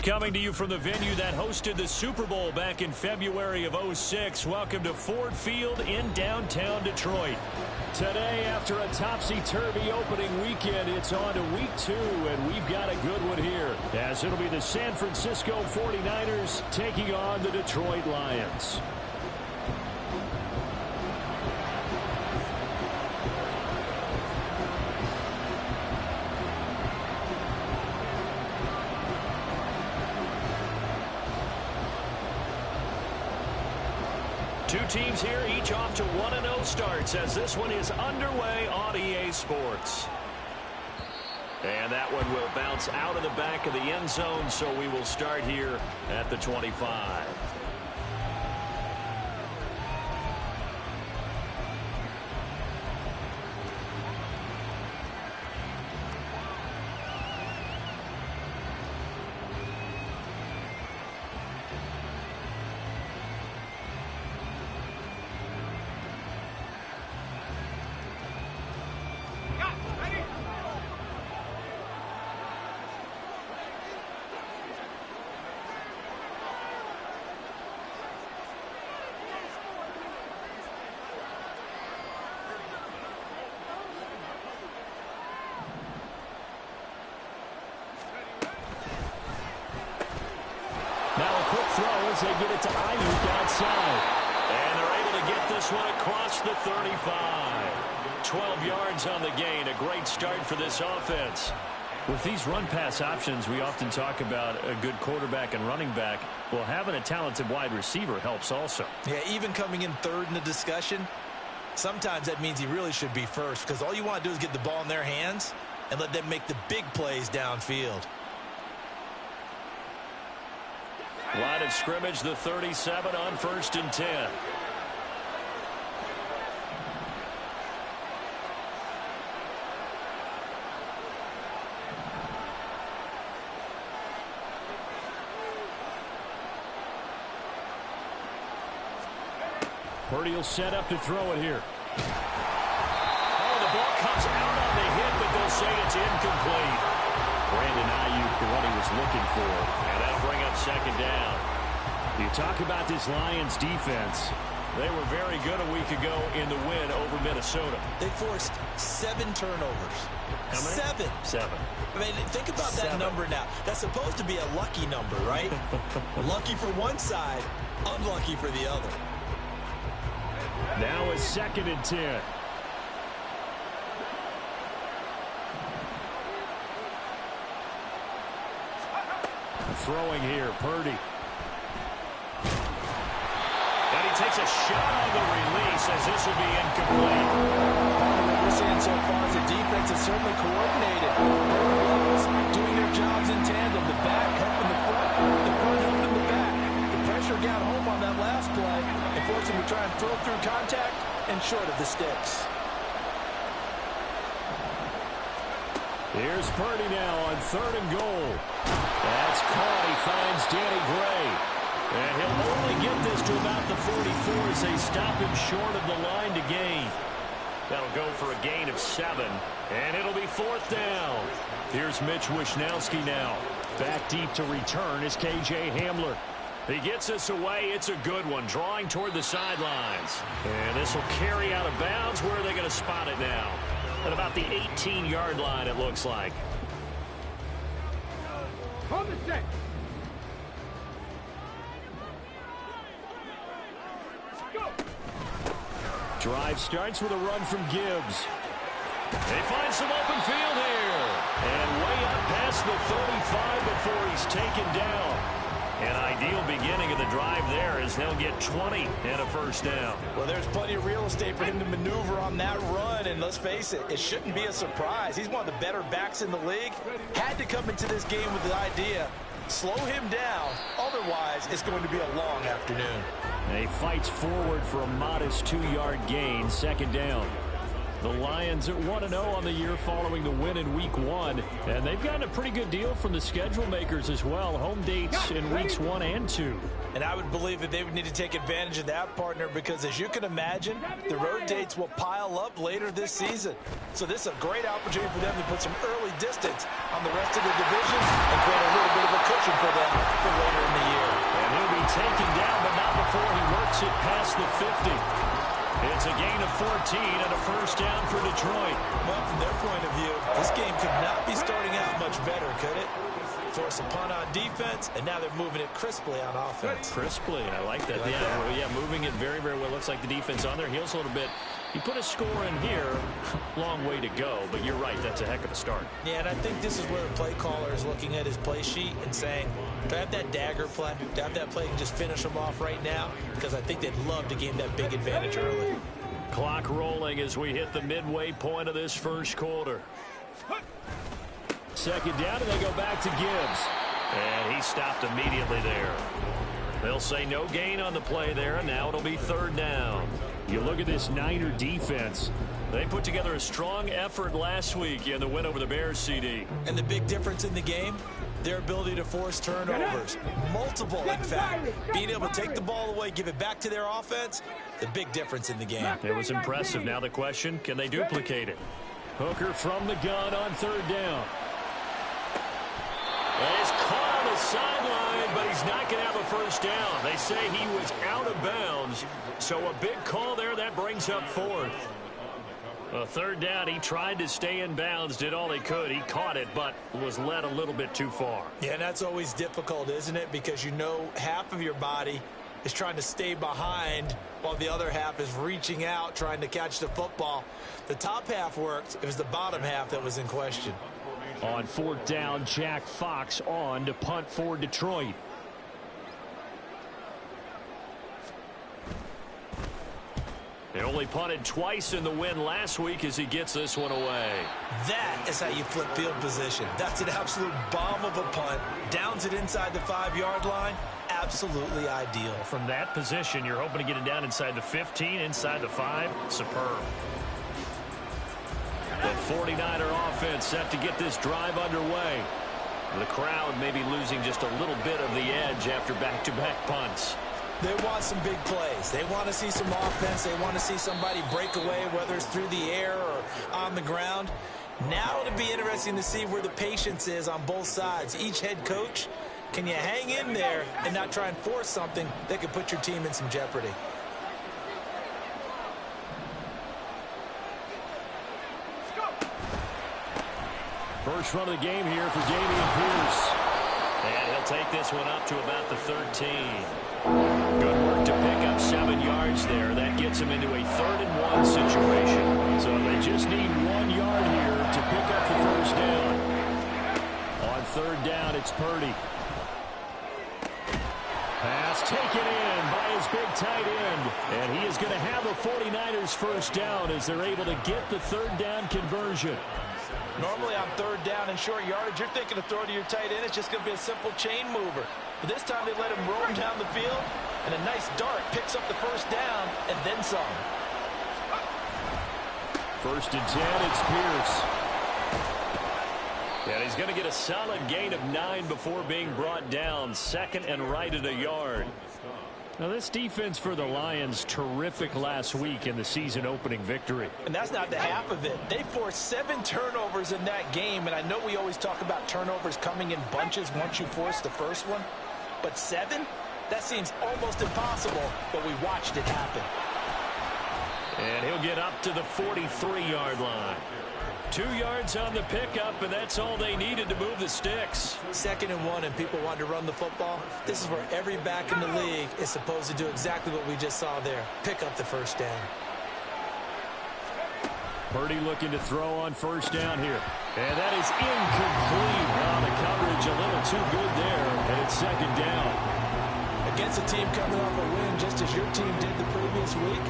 Coming to you from the venue that hosted the Super Bowl back in February of '06. Welcome to Ford Field in downtown Detroit. Today, after a topsy-turvy opening weekend, it's on to week 2, and we've got a good one here, as it'll be the San Francisco 49ers taking on the Detroit Lions. Two teams here, each off to 1-0 starts as this one is underway on EA Sports. And that one will bounce out of the back of the end zone, so we will start here at the 25. Now a quick throw as they get it to Ayuk outside. And they're able to get this one across the 35. 12 yards on the gain. A great start for this offense. With these run-pass options, we often talk about a good quarterback and running back. Well, having a talented wide receiver helps also. Yeah, even coming in third in the discussion, sometimes that means he really should be first, because all you want to do is get the ball in their hands and let them make the big plays downfield. Line of scrimmage, the 37 on 1st and 10. Purdy will set up to throw it here. Oh, the ball comes out on the hit, but they'll say it's incomplete. Brandon Ayuk, the one he was looking for. And that'll bring up 2nd down. You talk about this Lions defense. They were very good a week ago in the win over Minnesota. They forced 7 turnovers. How many? 7. I mean, think about that number now. That's supposed to be a lucky number, right? Lucky for one side, unlucky for the other. Now a 2nd and 10. Throwing here, Purdy. And he takes a shot on the release as this will be incomplete. What we're seeing so far is the defense is certainly coordinated. Both levels doing their jobs in tandem. The back helping the front helping the back. The pressure got home on that last play and forced him to try and throw through contact and short of the sticks. Here's Purdy now on 3rd and goal. That's caught. He finds Danny Gray. And he'll only get this to about the 44 as they stop him short of the line to gain. That'll go for a gain of 7. And it'll be 4th down. Here's Mitch Wishnowsky now. Back deep to return is KJ Hamler. He gets this away. It's a good one. Drawing toward the sidelines. And this will carry out of bounds. Where are they going to spot it now? At about the 18-yard line, it looks like. On the set. Go. Drive starts with a run from Gibbs. They find some open field here. And way up past the 35 before he's taken down. An ideal beginning of the drive there as they'll get 20 and a 1st down. Well, there's plenty of real estate for him to maneuver on that run, and let's face it, it shouldn't be a surprise. He's one of the better backs in the league. Had to come into this game with the idea, slow him down, otherwise it's going to be a long afternoon. And he fights forward for a modest 2-yard gain, 2nd down. The Lions at 1-0 on the year following the win in Week 1. And they've gotten a pretty good deal from the schedule makers as well. Home dates in Weeks 1 and 2. And I would believe that they would need to take advantage of that, partner, because as you can imagine, the road dates will pile up later this season. So this is a great opportunity for them to put some early distance on the rest of the division and create a little bit of a cushion for them gets it past the 50. It's a gain of 14 and a first down for Detroit. Well, from their point of view, this game could not be starting out much better, could it? Force a punt on defense, and now they're moving it crisply on offense. Crisply, I like that. Like that? Yeah, moving it very, very well. Looks like the defense on their heels a little bit. You put a score in here, long way to go, but you're right, that's a heck of a start. Yeah, and I think this is where the play caller is looking at his play sheet and saying, do I have that dagger play? Do I have that play and just finish them off right now? Because I think they'd love to gain that big advantage early. Clock rolling as we hit the midway point of this first quarter. Second down, and they go back to Gibbs. And he stopped immediately there. They'll say no gain on the play there, and now it'll be third down. You look at this Niner defense. They put together a strong effort last week in the win over the Bears, CD. And the big difference in the game, their ability to force turnovers. Multiple, in fact. Being able to take the ball away, give it back to their offense, the big difference in the game. It was impressive. Now the question, can they duplicate it? Hooker from the gun on third down. He's caught on the sideline, but he's not going to have a first down. They say he was out of bounds, so a big call there. That brings up fourth. A third down, he tried to stay in bounds, did all he could. He caught it, but was led a little bit too far. Yeah, and that's always difficult, isn't it? Because you know half of your body is trying to stay behind while the other half is reaching out, trying to catch the football. The top half worked. It was the bottom half that was in question. On fourth down, Jack Fox on to punt for Detroit. They only punted twice in the win last week as he gets this one away. That is how you flip field position. That's an absolute bomb of a punt. Downs it inside the 5-yard line. Absolutely ideal. From that position, you're hoping to get it down inside the 15, inside the 5. Superb. The 49er offense set to get this drive underway. The crowd may be losing just a little bit of the edge after back-to-back punts. They want some big plays. They want to see some offense. They want to see somebody break away, whether it's through the air or on the ground. Now it'll be interesting to see where the patience is on both sides. Each head coach, can you hang in there and not try and force something that could put your team in some jeopardy? First run of the game here for Dameon Pierce. And he'll take this one up to about the 13. Good work to pick up 7 yards there. That gets him into a 3rd-and-1 situation. So they just need 1 yard here to pick up the first down. On third down, it's Purdy. Pass taken in by his big tight end. And he is going to have a 49ers first down as they're able to get the third down conversion. Normally on third down and short yardage, you're thinking to throw to your tight end. It's just going to be a simple chain mover. But this time they let him roam down the field, and a nice dart picks up the first down and then some. First and 10, it's Pierce. And he's going to get a solid gain of 9 before being brought down. 2nd and right at a yard. Now, this defense for the Lions, terrific last week in the season-opening victory. And that's not the half of it. They forced 7 turnovers in that game, and I know we always talk about turnovers coming in bunches once you force the first one. But 7? That seems almost impossible, but we watched it happen. And he'll get up to the 43-yard line. 2 yards on the pickup, and that's all they needed to move the sticks. 2nd and 1, and people want to run the football. This is where every back in the league is supposed to do exactly what we just saw there. Pick up the first down. Purdy looking to throw on first down here. And that is incomplete. Now the coverage a little too good there, and it's 2nd down. Against a team coming off a win, just as your team did the previous week,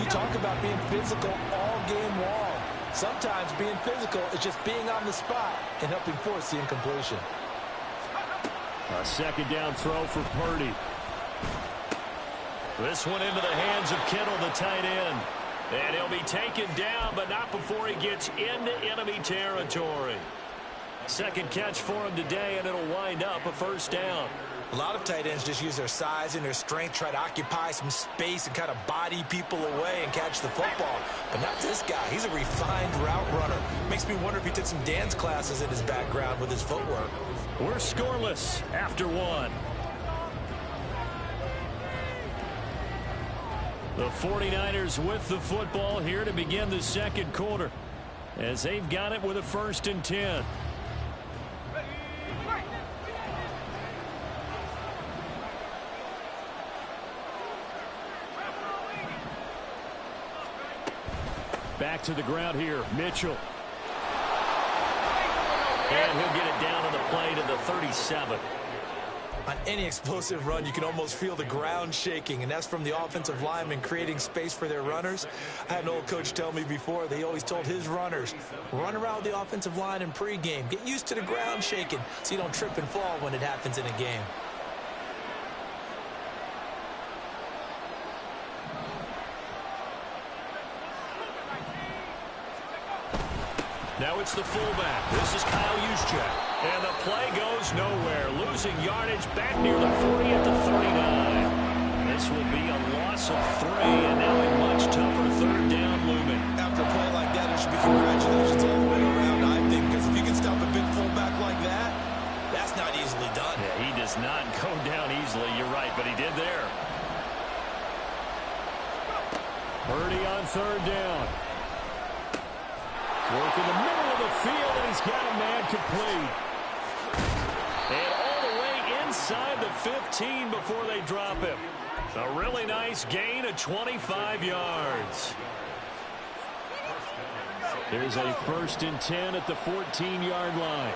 you talk about being physical all game long. Sometimes being physical is just being on the spot and helping force the incompletion. A 2nd down throw for Purdy. This one into the hands of Kittle, the tight end. And he'll be taken down, but not before he gets into enemy territory. 2nd catch for him today, and it'll wind up a first down. A lot of tight ends just use their size and their strength, try to occupy some space and kind of body people away and catch the football. But not this guy. He's a refined route runner. Makes me wonder if he took some dance classes in his background with his footwork. We're scoreless after 1. The 49ers with the football here to begin the second quarter, as they've got it with a 1st and 10. Back to the ground here, Mitchell. And he'll get it down on the play to the 37. On any explosive run, you can almost feel the ground shaking, and that's from the offensive linemen creating space for their runners. I had an old coach tell me before, they always told his runners, run around the offensive line in pregame. Get used to the ground shaking so you don't trip and fall when it happens in a game. Now it's the fullback. This is Kyle Juszczyk. And the play goes nowhere. Losing yardage back near the 40 at the 39. This will be a loss of 3, and now a much tougher 3rd down looming. After a play like that, there should be congratulations all the way around, I think, because if you can stop a big fullback like that, that's not easily done. Yeah, he does not go down easily. You're right, but he did there. Purdy on 3rd down. Work in the middle of the field, and he's got a man complete. And all the way inside the 15 before they drop him. A really nice gain of 25 yards. There's a 1st and 10 at the 14-yard line.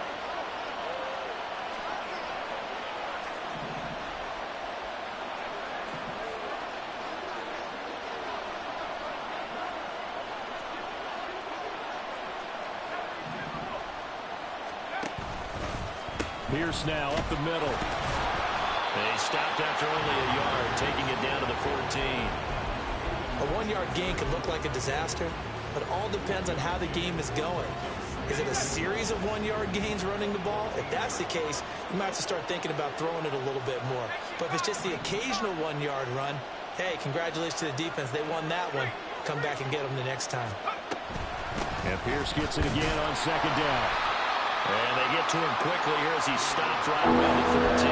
Pierce now up the middle. They stopped after only a yard, taking it down to the 14. A 1-yard gain can look like a disaster, but it all depends on how the game is going. Is it a series of 1-yard gains running the ball? If that's the case, you might have to start thinking about throwing it a little bit more. But if it's just the occasional 1-yard run, hey, congratulations to the defense. They won that one. Come back and get them the next time. And Pierce gets it again on 2nd down. And they get to him quickly here as he stopped right around the 13.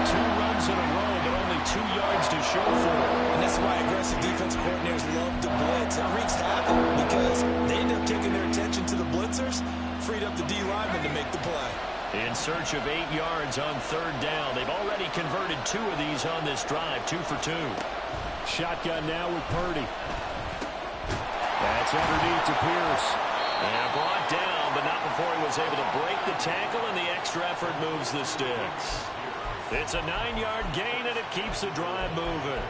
2 runs in a row, but only 2 yards to show for it. And that's why aggressive defense coordinators love to blitz. It wreaks havoc because they end up taking their attention to the blitzers, freed up the D lineman to make the play. In search of 8 yards on 3rd down. They've already converted 2 of these on this drive, 2 for 2. Shotgun now with Purdy. That's underneath to Pierce. And brought down, but not before he was able to break the tackle, and the extra effort moves the sticks. It's a 9-yard gain, and it keeps the drive moving.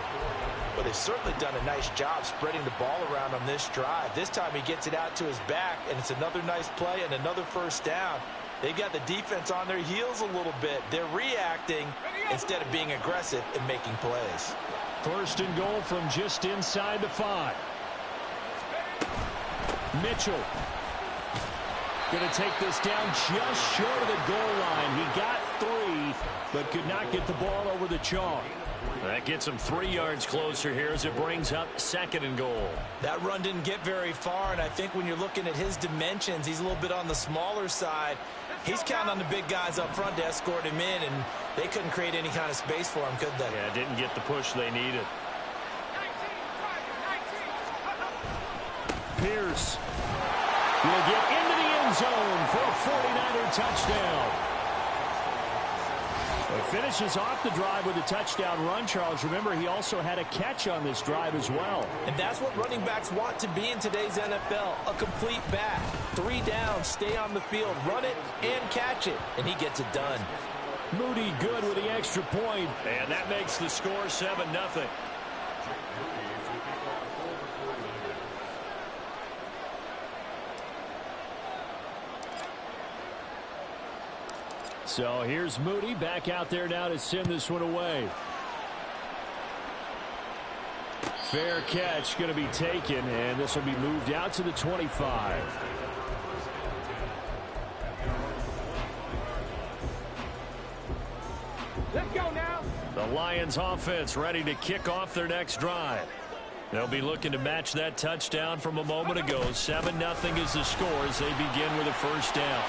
Well, they've certainly done a nice job spreading the ball around on this drive. This time he gets it out to his back, and it's another nice play and another 1st down. They've got the defense on their heels a little bit. They're reacting instead of being aggressive and making plays. 1st and goal from just inside the 5. Mitchell going to take this down just short of the goal line. He got 3, but could not get the ball over the chalk. That gets him 3 yards closer here as it brings up 2nd and goal. That run didn't get very far, and I think when you're looking at his dimensions, he's a little bit on the smaller side. He's counting on the big guys up front to escort him in, and they couldn't create any kind of space for him, could they? Yeah, didn't get the push they needed. Pierce will get into the end zone for a 49er touchdown. He finishes off the drive with a touchdown run, Charles. Remember, he also had a catch on this drive as well. And that's what running backs want to be in today's NFL, a complete back. 3 downs, stay on the field, run it, and catch it. And he gets it done. Moody good with the extra point, and that makes the score 7-0. So here's Moody back out there now to send this one away. Fair catch going to be taken, and this will be moved out to the 25. Let's go now. The Lions offense ready to kick off their next drive. They'll be looking to match that touchdown from a moment ago. 7-0 is the score as they begin with a 1st down.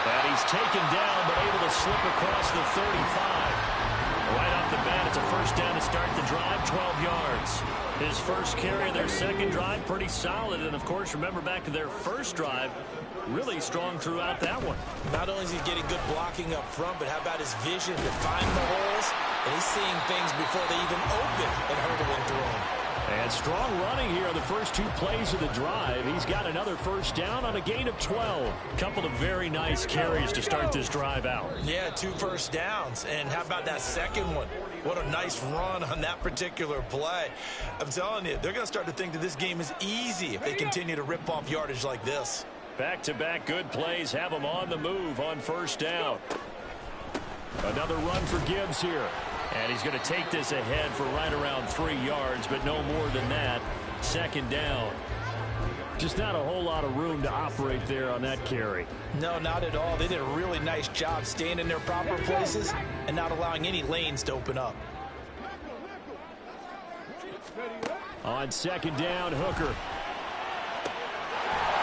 And he's taken down, but able to slip across the 35. Right off the bat, it's a first down to start the drive, 12 yards. His first carry of their second drive, pretty solid. And, of course, remember back to their first drive, really strong throughout that one. Not only is he getting good blocking up front, but how about his vision to find the holes? And he's seeing things before they even open and hurdling through them. And strong running here on the first 2 plays of the drive. He's got another first down on a gain of 12. Couple of very nice carries to start this drive out. Yeah, 2 first downs. And how about that second one? What a nice run on that particular play. I'm telling you, they're going to start to think that this game is easy if they continue to rip off yardage like this. Back-to-back good plays have them on the move on first down. Another run for Gibbs here. And he's going to take this ahead for right around 3 yards, but no more than that. Second down. Just not a whole lot of room to operate there on that carry. No, not at all. They did a really nice job staying in their proper places and not allowing any lanes to open up. On second down, Hooker.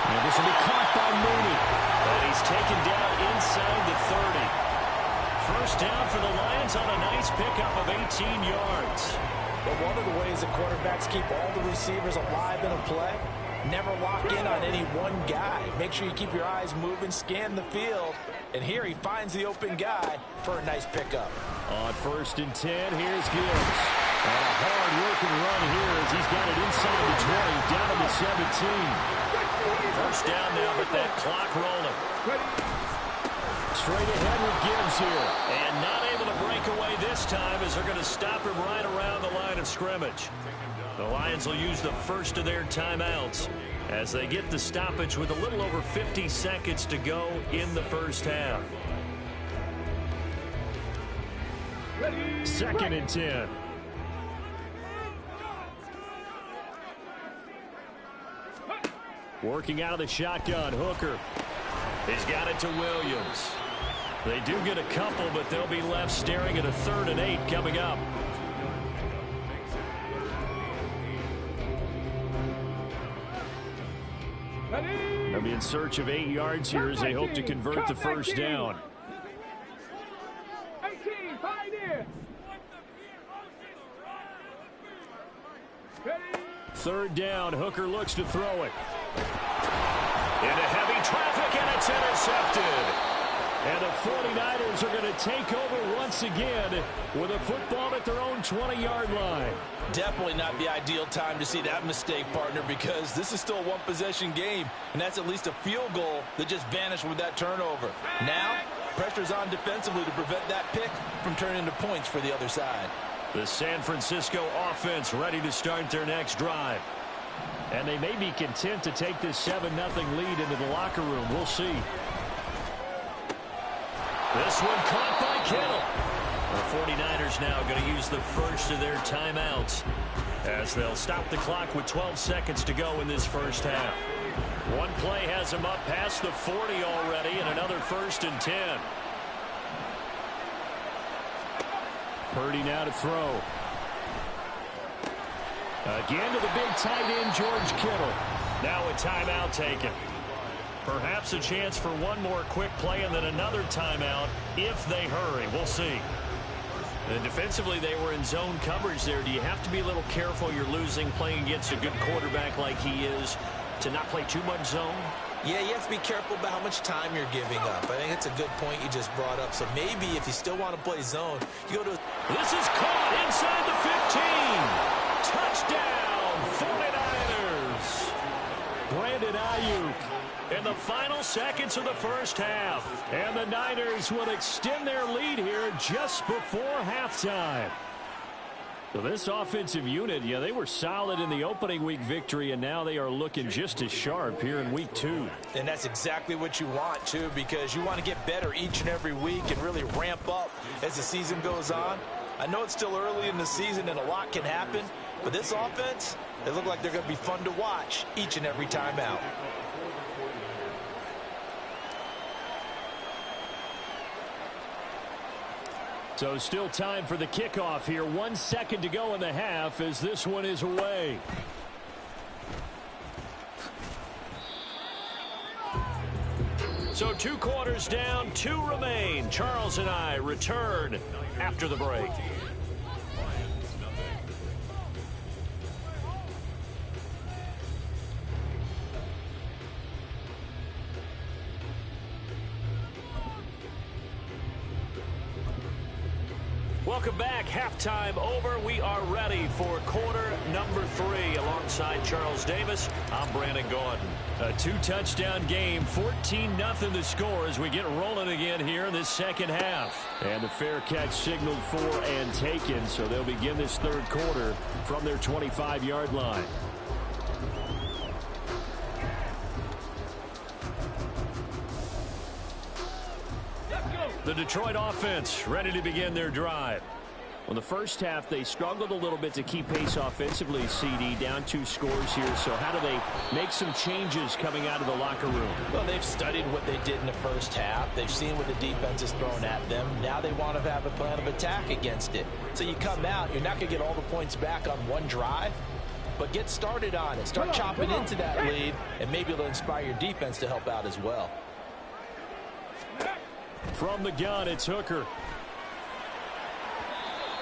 And this will be caught by Mooney. And he's taken down inside the 30. First down for the Lions on a nice pickup of 18 yards. But one of the ways that quarterbacks keep all the receivers alive in a play, never lock in on any one guy. Make sure you keep your eyes moving, scan the field. And here he finds the open guy for a nice pickup. On first and 10, here's Gibbs. And a hard-working run here as he's got it inside the 20, down to the 17. First down now, but that clock rolling. Straight ahead with Gibbs here. And not able to break away this time as they're going to stop him right around the line of scrimmage. The Lions will use the first of their timeouts as they get the stoppage with a little over 50 seconds to go in the first half. Second and 10. Working out of the shotgun, Hooker. He's got it to Williams. They do get a couple, but they'll be left staring at a 3rd and 8 coming up. They'll be in search of 8 yards here as they hope to convert the first down. 18, Pioneer. 3rd down, Hooker looks to throw it. Into heavy traffic, and it's intercepted. And the 49ers are going to take over once again with a football at their own 20-yard line. Definitely not the ideal time to see that mistake, partner, because this is still a one-possession game, and that's at least a field goal that just vanished with that turnover. Now, pressure's on defensively to prevent that pick from turning into points for the other side. The San Francisco offense ready to start their next drive. And they may be content to take this 7-0 lead into the locker room. We'll see. This one caught by Kittle. The 49ers now going to use the first of their timeouts as they'll stop the clock with 12 seconds to go in this first half. One play has them up past the 40 already, and another 1st and 10. Purdy now to throw. Again to the big tight end, George Kittle. Now a timeout taken. Perhaps a chance for one more quick play and then another timeout if they hurry. We'll see. And defensively, they were in zone coverage there. Do you have to be a little careful you're losing playing against a good quarterback like he is to not play too much zone? Yeah, you have to be careful about how much time you're giving up. I think it's a good point you just brought up. So maybe if you still want to play zone, you go to... This is caught inside the 15. Touchdown, 49ers. Brandon Ayuk in the final seconds of the first half. And the Niners will extend their lead here just before halftime. So this offensive unit, yeah, they were solid in the opening week victory, and now they are looking just as sharp here in week 2. And that's exactly what you want, too, because you want to get better each and every week and really ramp up as the season goes on. I know it's still early in the season and a lot can happen, but this offense, they look like they're going to be fun to watch each and every time out. So still time for the kickoff here. 1 second to go in the half as this one is away. So 2 quarters down, 2 remain. Charles and I return after the break. Welcome back. Halftime over. We are ready for quarter number 3. Alongside Charles Davis, I'm Brandon Gaudin. A 2-touchdown game, 14-0 the score as we get rolling again here in this second half. And the fair catch signaled for and taken, so they'll begin this third quarter from their 25-yard line. The Detroit offense ready to begin their drive. Well, the first half, they struggled a little bit to keep pace offensively, CD, down 2 scores here. So how do they make some changes coming out of the locker room? Well, they've studied what they did in the first half. They've seen what the defense is throwing at them. Now they want to have a plan of attack against it. So you come out, you're not going to get all the points back on one drive, but get started on it. Start chopping into that lead, and maybe it'll inspire your defense to help out as well. From the gun, it's Hooker.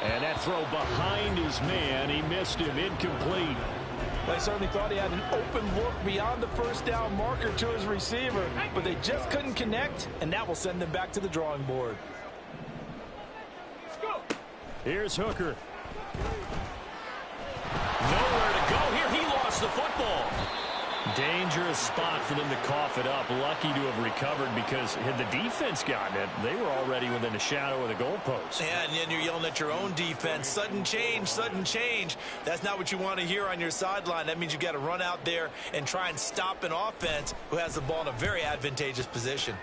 And that throw behind his man. He missed him. Incomplete. They certainly thought he had an open look beyond the first down marker to his receiver, but they just couldn't connect, and that will send them back to the drawing board. Here's Hooker. Nowhere to go here. He lost the football. Dangerous spot for them to cough it up. Lucky to have recovered because had the defense gotten it, they were already within the shadow of the goalpost. Yeah, and then you're yelling at your own defense. Sudden change, sudden change. That's not what you want to hear on your sideline. That means you got to run out there and try and stop an offense who has the ball in a very advantageous position.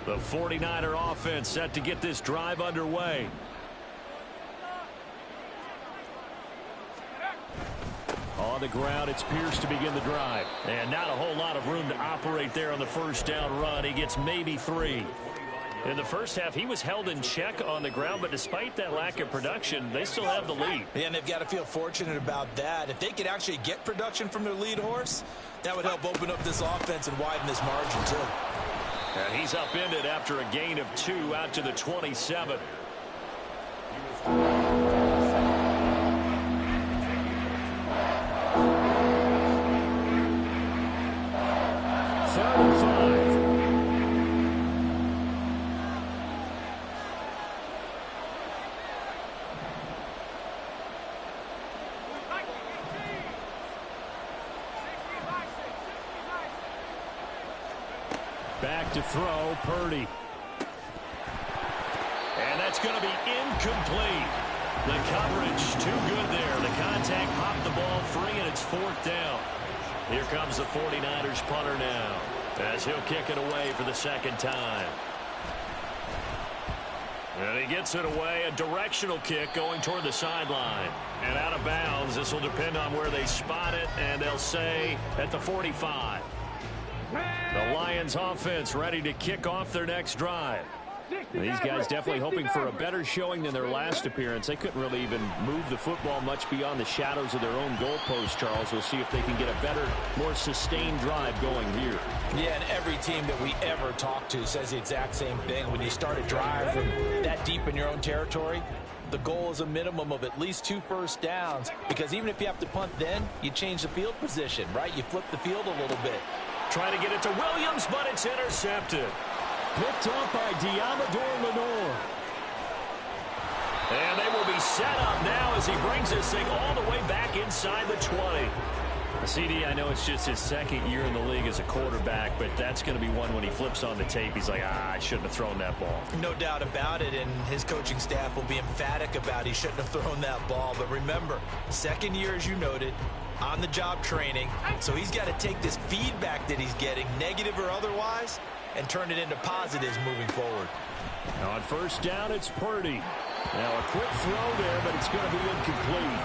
The 49er offense set to get this drive underway. On the ground, it's Pierce to begin the drive. And not a whole lot of room to operate there on the first down run. He gets maybe 3. In the first half, he was held in check on the ground, but despite that lack of production, they still have the lead. Yeah, and they've got to feel fortunate about that. If they could actually get production from their lead horse, that would help open up this offense and widen this margin, too. And he's upended after a gain of 2 out to the 27. Third and 5. Back to throw, Purdy. And that's going to be incomplete. The coverage too good there. The contact popped the ball free, and it's 4th down. Here comes the 49ers punter now, as he'll kick it away for the second time. And he gets it away, a directional kick going toward the sideline. And out of bounds, this will depend on where they spot it, and they'll say at the 45. The Lions offense ready to kick off their next drive. These guys definitely hoping for a better showing than their last appearance. They couldn't really even move the football much beyond the shadows of their own goalpost, Charles. We'll see if they can get a better, more sustained drive going here. Yeah, and every team that we ever talk to says the exact same thing. When you start a drive from that deep in your own territory, the goal is a minimum of at least 2 first downs, because even if you have to punt then, you change the field position, right? You flip the field a little bit. Trying to get it to Williams, but it's intercepted. Picked up by Diamador Lenore. And they will be set up now as he brings this thing all the way back inside the 20. CD, I know it's just his second year in the league as a quarterback, but that's going to be one when he flips on the tape. He's like, I shouldn't have thrown that ball. No doubt about it, and his coaching staff will be emphatic about he shouldn't have thrown that ball. But remember, second year, as you noted, on-the-job training, so he's got to take this feedback that he's getting, negative or otherwise, and turn it into positives moving forward. Now on first down, it's Purdy. Now a quick throw there, but it's going to be incomplete.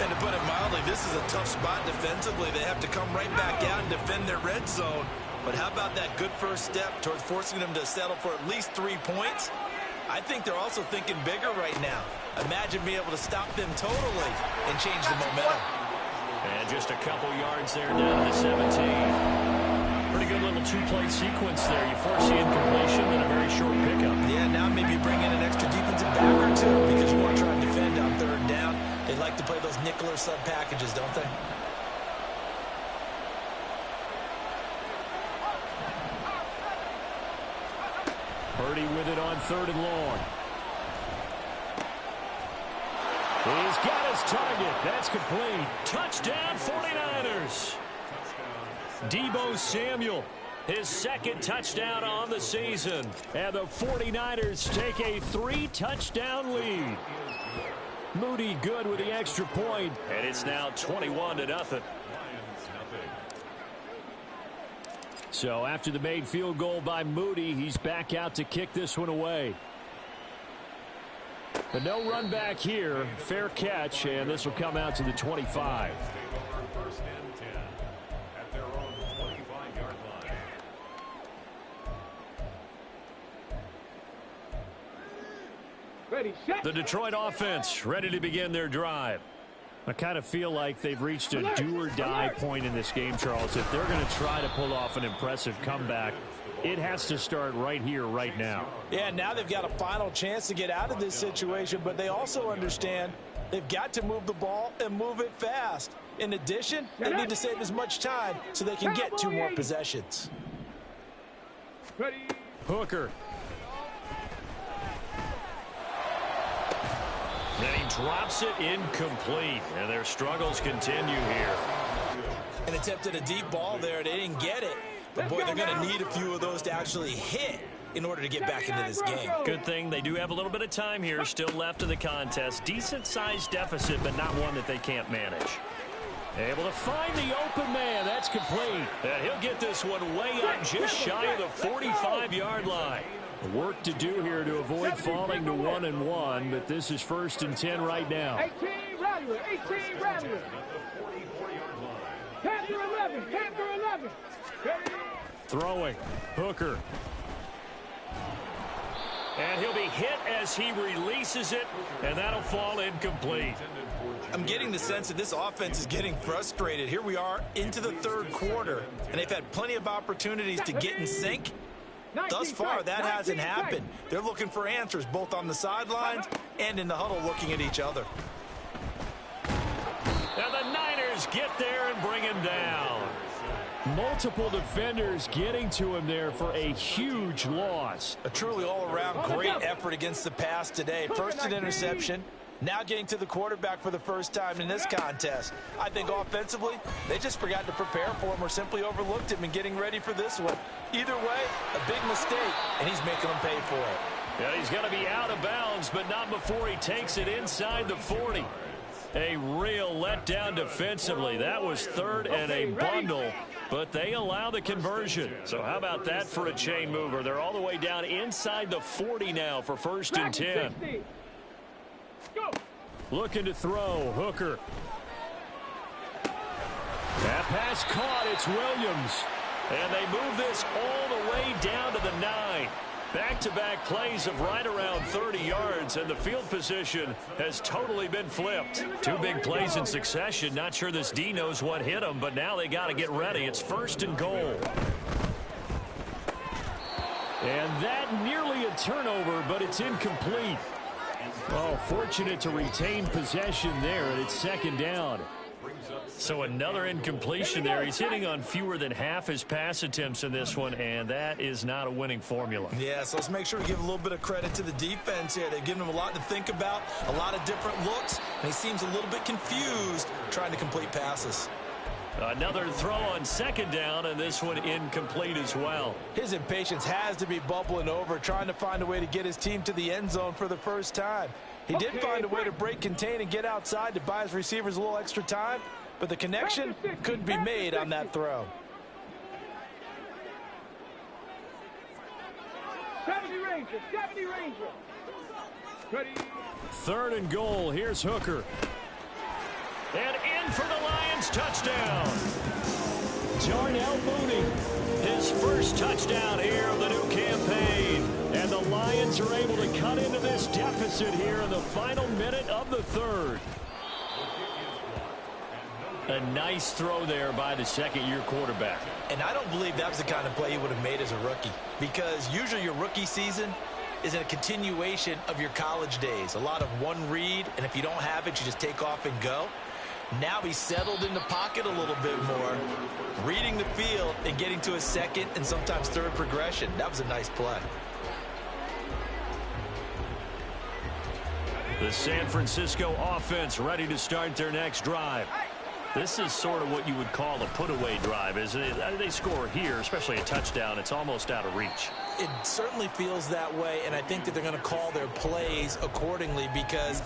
And to put it mildly, this is a tough spot defensively. They have to come right back out and defend their red zone. But how about that good first step towards forcing them to settle for at least 3 points? I think they're also thinking bigger right now. Imagine being able to stop them totally and change the momentum. And just a couple yards there down to the 17. Pretty good little 2-play sequence there. You force the incompletion and a very short pickup. Yeah, now maybe you bring sub packages, don't they? Purdy with it on 3rd and long. He's got his target. That's complete. Touchdown 49ers. Deebo Samuel, his 2nd touchdown on the season. And the 49ers take a 3-touchdown lead. Moody good with the extra point, and it's now 21-0. So after the made field goal by Moody, he's back out to kick this one away. But no run back here. Fair catch, and this will come out to the 25. First and 10 at their own 25-yard line. Ready, set. The Detroit offense ready to begin their drive. I kind of feel like they've reached a do-or-die point in this game, Charles. If they're going to try to pull off an impressive comeback, it has to start right here, right now. Yeah, now they've got a final chance to get out of this situation, but they also understand they've got to move the ball and move it fast. In addition, they need to save as much time so they can get 2 more possessions. Ready. Hooker. Then he drops it incomplete, and their struggles continue here. And attempted a deep ball there. They didn't get it. But, boy, they're going to need a few of those to actually hit in order to get back into this game. Good thing they do have a little bit of time here still left in the contest. Decent-sized deficit, but not one that they can't manage. Able to find the open man. That's complete. And he'll get this one way up just shy of the 45-yard line. Work to do here to avoid falling to 1-1, but this is 1st and 10 right now. 18 Rattler. 18 Rattler. 10-11. 10-11. Ready. Throwing. Hooker. And he'll be hit as he releases it, and that'll fall incomplete. I'm getting the sense that this offense is getting frustrated. Here we are into the 3rd quarter, and they've had plenty of opportunities to get in sync. Thus far, that hasn't happened. They're looking for answers both on the sidelines and in the huddle looking at each other. And the Niners get there and bring him down. Multiple defenders getting to him there for a huge loss. A truly all-around great effort against the pass today. First an interception, now getting to the quarterback for the first time in this contest. I think offensively, they just forgot to prepare for him or simply overlooked him in getting ready for this one. Either way, a big mistake, and he's making them pay for it. Yeah, he's going to be out of bounds, but not before he takes it inside the 40. A real letdown defensively. That was 3rd and a bundle, but they allow the conversion. So how about that for a chain mover? They're all the way down inside the 40 now for 1st and 10. Go. Looking to throw. Hooker. That pass caught. It's Williams. And they move this all the way down to the 9. Back-to-back plays of right around 30 yards, and the field position has totally been flipped. 2 big plays in succession. Not sure this D knows what hit them, but now they got to get ready. It's 1st and goal. And that nearly a turnover, but it's incomplete. Oh, fortunate to retain possession there, and it's 2nd down. So another incompletion there. He's hitting on fewer than half his pass attempts in this one, and that is not a winning formula. Yeah, so let's make sure we give a little bit of credit to the defense here. They've given him a lot to think about, a lot of different looks, and he seems a little bit confused trying to complete passes. Another throw on 2nd down, and this one incomplete as well. His impatience has to be bubbling over, trying to find a way to get his team to the end zone for the first time. He did find a way to break contain and get outside to buy his receivers a little extra time, but the connection couldn't be made on that throw. 70 Ranger. 70 Ranger. Ready. 3rd and goal. Here's Hooker. And in for the Lions touchdown. Darnell Mooney, his first touchdown here of the new campaign. And the Lions are able to cut into this deficit here in the final minute of the 3rd. A nice throw there by the 2nd-year quarterback. And I don't believe that was the kind of play he would have made as a rookie, because usually your rookie season is a continuation of your college days. A lot of one read, and if you don't have it, you just take off and go. Now he's settled in the pocket a little bit more, reading the field and getting to a second and sometimes third progression. That was a nice play. The San Francisco offense ready to start their next drive. This is sort of what you would call a put-away drive, isn't it? They score here, especially a touchdown. It's almost out of reach. It certainly feels that way, and I think that they're going to call their plays accordingly because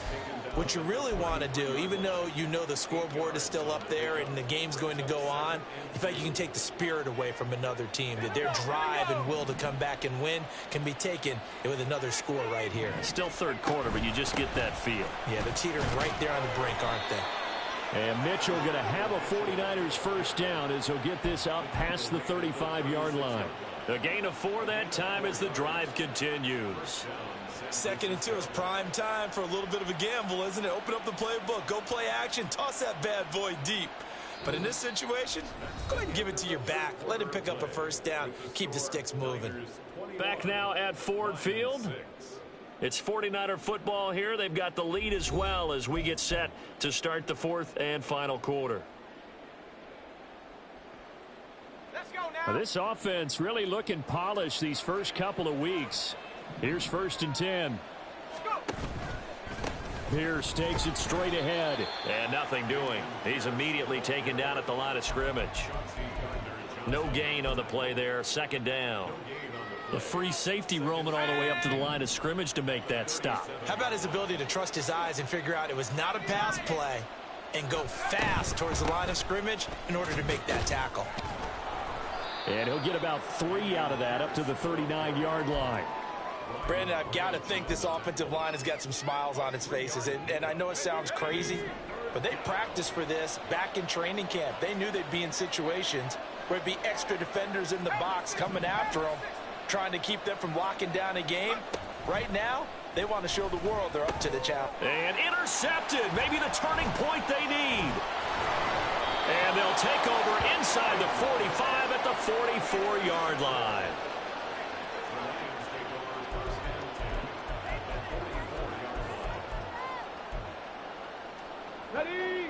what you really want to do, even though you know the scoreboard is still up there and the game's going to go on, in fact, you can take the spirit away from another team, that their drive and will to come back and win can be taken with another score right here. Still third quarter, but you just get that feel. Yeah, they're teetering right there on the brink, aren't they? And Mitchell going to have a 49ers first down as he'll get this up past the 35-yard line. A gain of 4 that time as the drive continues. 2nd and 2 is prime time for a little bit of a gamble, isn't it? Open up the playbook, go play action, toss that bad boy deep. But in this situation, go ahead and give it to your back. Let him pick up a first down. Keep the sticks moving. Back now at Ford Field. It's 49er football here. They've got the lead as well as we get set to start the 4th and final quarter. Let's go now. Now, this offense really looking polished these first couple of weeks. Here's 1st and 10. Pierce takes it straight ahead. And nothing doing. He's immediately taken down at the line of scrimmage. No gain on the play there. 2nd down. The free safety roaming all the way up to the line of scrimmage to make that stop. How about his ability to trust his eyes and figure out it was not a pass play and go fast towards the line of scrimmage in order to make that tackle. And he'll get about 3 out of that up to the 39-yard line. Brandon, I've got to think this offensive line has got some smiles on its faces. And I know it sounds crazy, but they practiced for this back in training camp. They knew they'd be in situations where it'd be extra defenders in the box coming after them, trying to keep them from locking down a game. Right now, they want to show the world they're up to the challenge. And intercepted. Maybe the turning point they need. And they'll take over inside the 45 at the 44-yard line. Ready?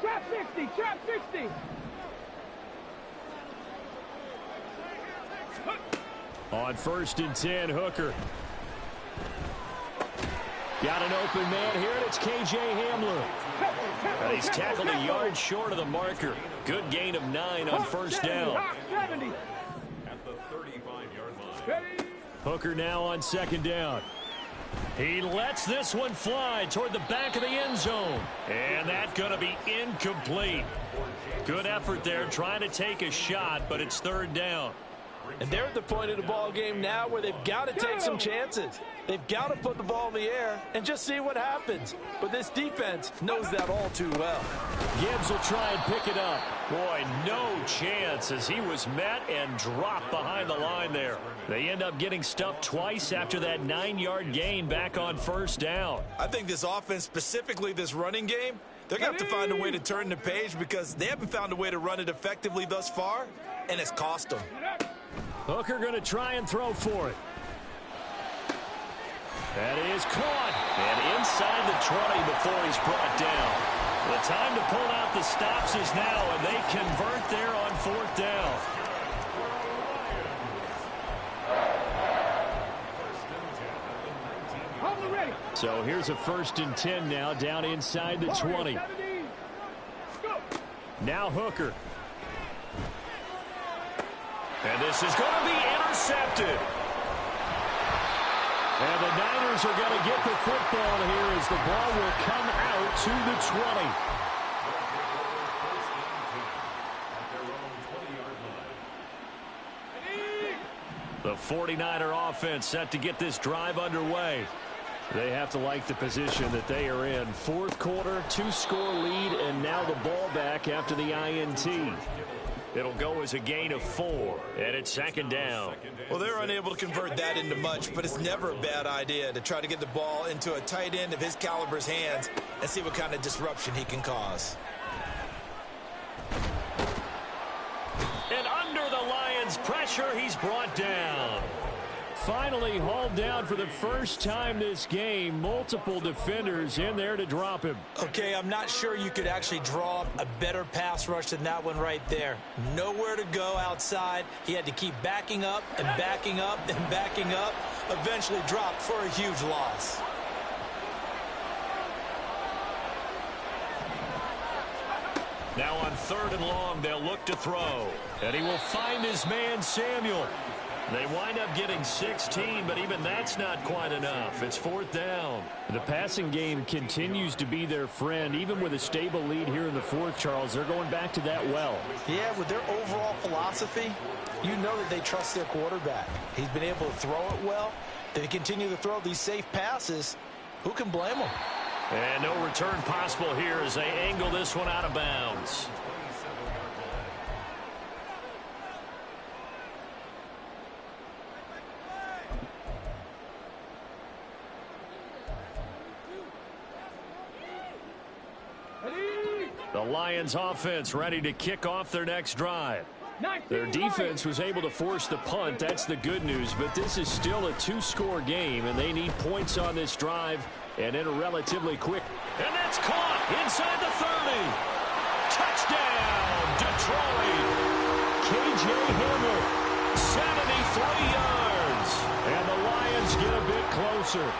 Trap 60, trap 60. On 1st and 10, Hooker. Got an open man here, and it's K.J. Hamler. And he's tackled a yard short of the marker. Good gain of 9 on 1st down. 70. At the 35-yard line. Hooker now on 2nd down. He lets this one fly toward the back of the end zone. And that's going to be incomplete. Good effort there trying to take a shot, but it's 3rd down. And they're at the point of the ball game now where they've got to take some chances. They've got to put the ball in the air and just see what happens. But this defense knows that all too well. Gibbs will try and pick it up. Boy, no chance as he was met and dropped behind the line there. They end up getting stuffed twice after that 9-yard gain back on 1st down. I think this offense, specifically this running game, they're going to have to find a way to turn the page because they haven't found a way to run it effectively thus far, and it's cost them. Hooker going to try and throw for it. That is caught. And inside the 20 before he's brought down. The time to pull out the stops is now, and they convert there on 4th down. So here's a 1st and 10 now down inside the 20. Now Hooker. And this is going to be intercepted. And the Niners are going to get the football here as the ball will come out to the 20. The 49er offense set to get this drive underway. They have to like the position that they are in. 4th quarter, 2-score lead, and now the ball back after the INT. It'll go as a gain of 4, and it's 2nd down. Well, they're unable to convert that into much, but it's never a bad idea to try to get the ball into a tight end of his caliber's hands and see what kind of disruption he can cause. And under the Lions' pressure, he's brought down. Finally hauled down for the first time this game. Multiple defenders in there to drop him. Okay, I'm not sure you could actually draw up a better pass rush than that one right there. Nowhere to go outside. He had to keep backing up and backing up and backing up. Eventually dropped for a huge loss. Now on 3rd and long, they'll look to throw. And he will find his man, Samuel. They wind up getting 16, but even that's not quite enough. It's 4th down. The passing game continues to be their friend. Even with a stable lead here in the 4th, Charles, they're going back to that well. Yeah, with their overall philosophy, you know that they trust their quarterback. He's been able to throw it well. They continue to throw these safe passes. Who can blame them? And no return possible here as they angle this one out of bounds. The Lions offense ready to kick off their next drive. Their defense was able to force the punt. That's the good news. But this is still a 2-score game, and they need points on this drive and in a relatively quick. And that's caught inside the 30. Touchdown, Detroit. K.J. Hamler, 73 yards. And the Lions get a bit closer.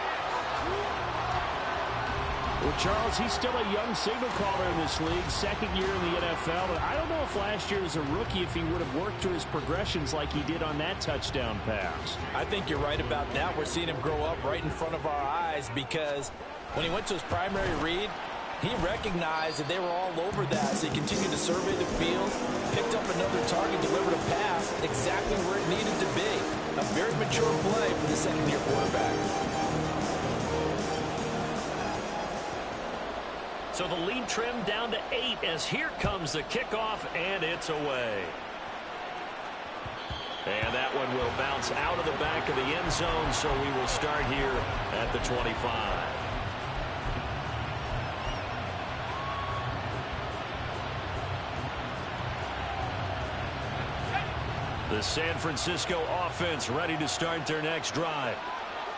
Well, Charles, he's still a young signal caller in this league, 2nd year in the NFL. But I don't know if last year as a rookie, if he would have worked through his progressions like he did on that touchdown pass. I think you're right about that. We're seeing him grow up right in front of our eyes because when he went to his primary read, he recognized that they were all over that. So he continued to survey the field, picked up another target, delivered a pass exactly where it needed to be. A very mature play for the second-year quarterback. So the lead trimmed down to 8 as here comes the kickoff, and it's away. And that one will bounce out of the back of the end zone, so we will start here at the 25. The San Francisco offense ready to start their next drive.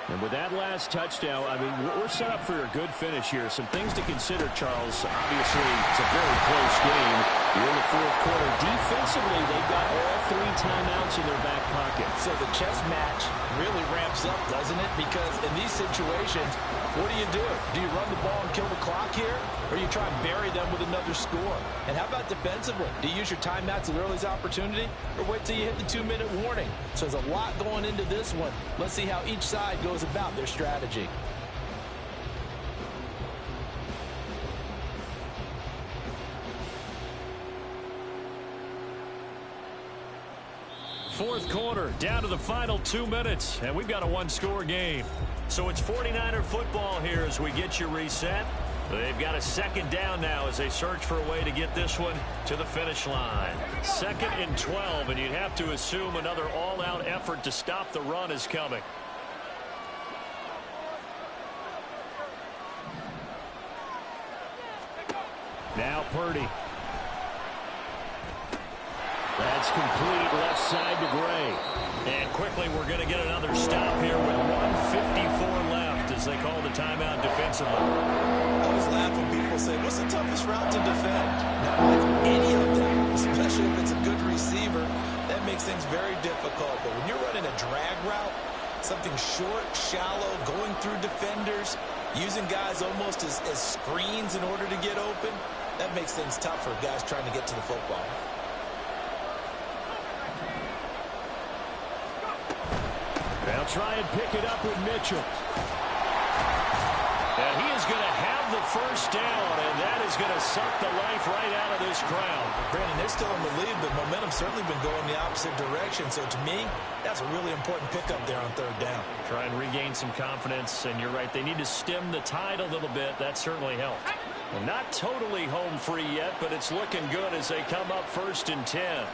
And with that last touchdown, I mean, we're set up for a good finish here. Some things to consider, Charles. Obviously, it's a very close game. You're in the 4th quarter. Defensively, they've got all 3 timeouts in their back pocket. So the chess match really ramps up, doesn't it? Because in these situations, what do? Do you run the ball and kill the clock here? Or you try and bury them with another score? And how about defensively? Do you use your timeouts at earliest opportunity? Or wait till you hit the 2-minute warning? So there's a lot going into this one. Let's see how each side goes about their strategy. Fourth quarter, down to the final 2 minutes, and we've got a 1-score game. So it's 49er football here as we get you reset. They've got a 2nd down now as they search for a way to get this one to the finish line. 2nd and 12, and you'd have to assume another all-out effort to stop the run is coming. Now Purdy. That's complete left side to Gray. And quickly we're going to get another stop here with 1:54 left as they call the timeout defensively. I always laugh when people say, what's the toughest route to defend? Not any of them, especially if it's a good receiver. That makes things very difficult. But when you're running a drag route, something short, shallow, going through defenders, using guys almost as screens in order to get open, that makes things tough for guys trying to get to the football. They'll try and pick it up with Mitchell. And he is going to have the first down, and that is going to suck the life right out of this crowd. Brandon, they're still in the lead, but momentum's certainly been going the opposite direction. So to me, that's a really important pickup there on 3rd down. Try and regain some confidence, and you're right. They need to stem the tide a little bit. That certainly helped. And not totally home free yet, but it's looking good as they come up 1st and 10.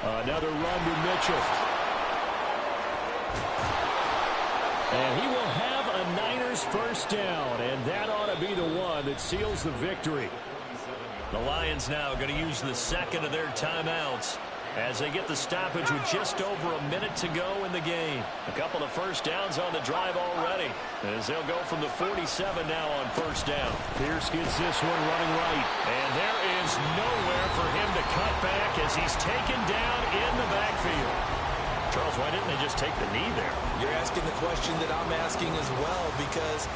Another run to Mitchell. And he will have a Niners first down, and that ought to be the one that seals the victory. The Lions now going to use the second of their timeouts as they get the stoppage with just over a minute to go in the game. A couple of first downs on the drive already as they'll go from the 47 now on first down. Pierce gets this one running right, and there is nowhere for him to cut back as he's taken down in the backfield. Charles, why didn't they just take the knee there? You're asking the question that I'm asking as well, because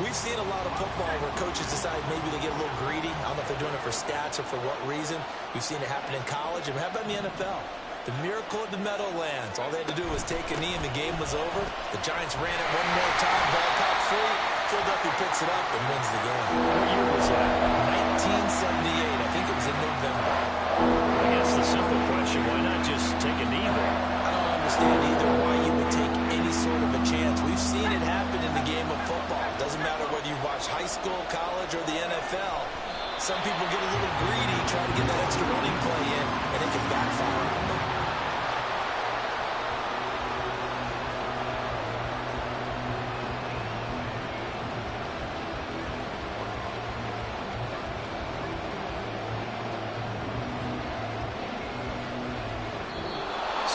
we've seen a lot of football where coaches decide maybe they get a little greedy. I don't know if they're doing it for stats or for what reason. We've seen it happen in college. And how about in the NFL? The miracle of the Meadowlands. All they had to do was take a knee and the game was over. The Giants ran it one more time. Ball caught free. Philadelphia picks it up and wins the game. What year was that? 1978. I think it was in November. I guess the simple question, why not just take a knee there? I don't understand either why you would take any sort of a chance. We've seen it happen in the game of football. It doesn't matter whether you watch high school, college, or the NFL. Some people get a little greedy, try to get that extra running play in, and it can backfire on them.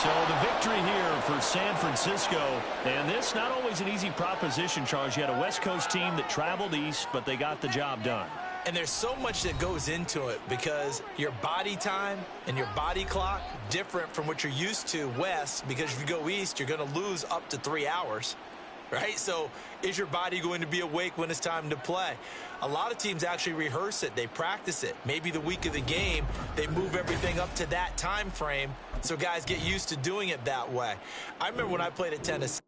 So the victory here for San Francisco, and this not always an easy proposition, Charles. You had a West Coast team that traveled east, but they got the job done. And there's so much that goes into it because your body time and your body clock different from what you're used to west, because if you go east, you're going to lose up to 3 hours, right? So is your body going to be awake when it's time to play? A lot of teams actually rehearse it. They practice it. Maybe the week of the game, they move everything up to that time frame so guys get used to doing it that way. I remember when I played at Tennessee.